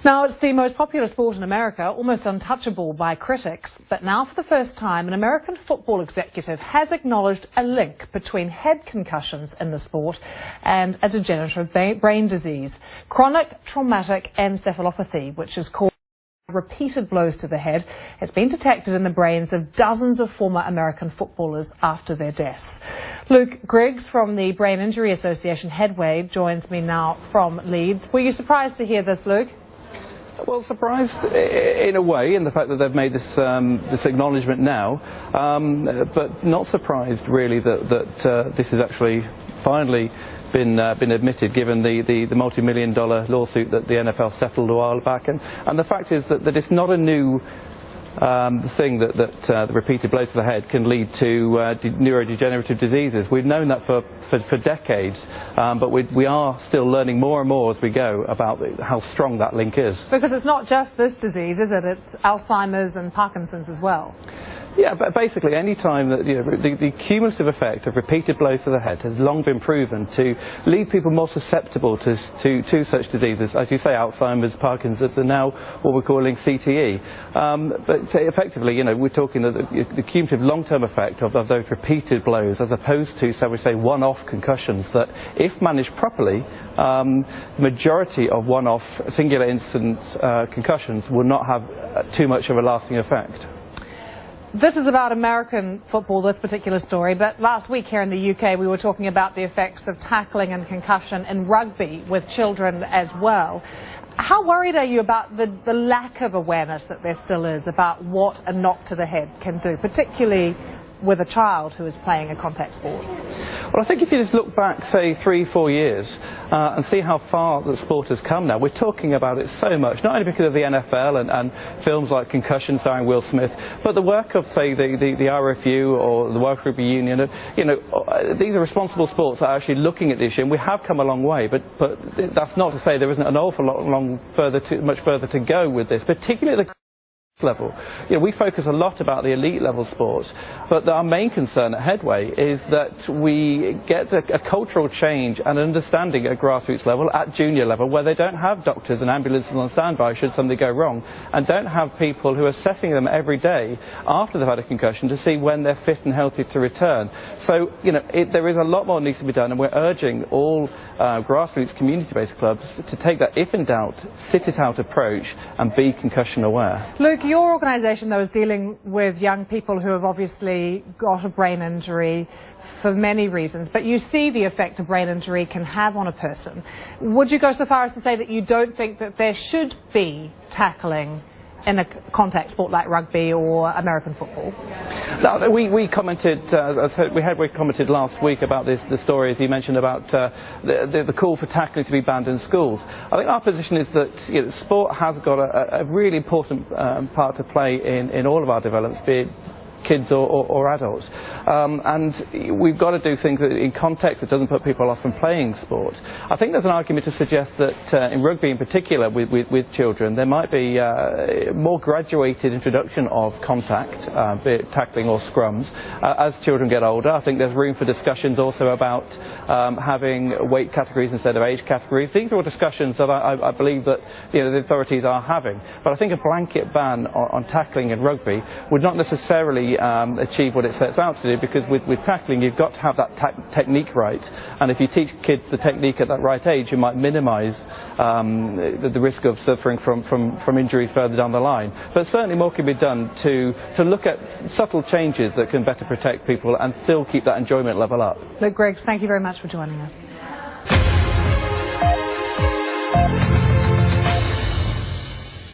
Now, it's the most popular sport in America, almost untouchable by critics. But now, for the first time, an American football executive has acknowledged a link between head concussions in the sport and a degenerative brain disease, chronic traumatic encephalopathy, which is called repeated blows to the head, has been detected in the brains of dozens of former American footballers after their deaths. Luke Griggs from the Brain Injury Association Headway joins me now from Leeds. Were you surprised to hear this, Luke? Well, surprised in a way in the fact that they've made this acknowledgement now, but not surprised really that this has actually finally been admitted, given the multi-million-dollar lawsuit that the NFL settled a while back, and the fact is that it's not a new thing that the repeated blows to the head can lead to neurodegenerative diseases. We've known that for decades, but we are still learning more and more as we go about how strong that link is. Because it's not just this disease, is it? It's Alzheimer's and Parkinson's as well. Yeah, but basically any time that the cumulative effect of repeated blows to the head has long been proven to lead people more susceptible to such diseases, as you say, Alzheimer's, Parkinson's, and now what we're calling CTE. But effectively, we're talking the cumulative long-term effect of those repeated blows, as opposed to, so we say, one-off concussions, that if managed properly, the majority of one-off singular incident concussions will not have too much of a lasting effect. This is about American football, this particular story, but last week here in the UK we were talking about the effects of tackling and concussion in rugby with children as well. How worried are you about the lack of awareness that there still is about what a knock to the head can do, particularly with a child who is playing a contact sport? Well, I think if you just look back, say, 3-4 years and see how far the sport has come now, we're talking about it so much, not only because of the NFL and films like Concussion starring Will Smith, but the work of, say, the RFU or the World Rugby Union. These are responsible sports that are actually looking at the issue, and we have come a long way, but that's not to say there isn't an awful lot much further to go with this, particularly at the level. We focus a lot about the elite level sports, but our main concern at Headway is that we get a cultural change and understanding at grassroots level, at junior level, where they don't have doctors and ambulances on standby should something go wrong, and don't have people who are assessing them every day after they've had a concussion to see when they're fit and healthy to return. So, there is a lot more needs to be done, and we're urging all grassroots community-based clubs to take that if in doubt, sit it out approach and be concussion aware. Luke, your organisation, though, is dealing with young people who have obviously got a brain injury for many reasons, but you see the effect a brain injury can have on a person. Would you go so far as to say that you don't think that there should be tackling in a contact sport like rugby or American football? No, we commented, we commented last week about the story, as you mentioned, about the call for tackling to be banned in schools. I think our position is that sport has got a really important part to play in all of our developments, be it kids or adults, and we've got to do things in context that doesn't put people off from playing sport. I think there's an argument to suggest that in rugby in particular with children there might be more graduated introduction of contact, be it tackling or scrums, as children get older. I think there's room for discussions also about having weight categories instead of age categories. These are all discussions that I believe that the authorities are having, but I think a blanket ban on tackling in rugby would not necessarily achieve what it sets out to do, because with tackling you've got to have that technique right, and if you teach kids the technique at that right age, you might minimise the risk of suffering from injuries further down the line. But certainly more can be done to look at subtle changes that can better protect people and still keep that enjoyment level up. Luke Griggs, thank you very much for joining us.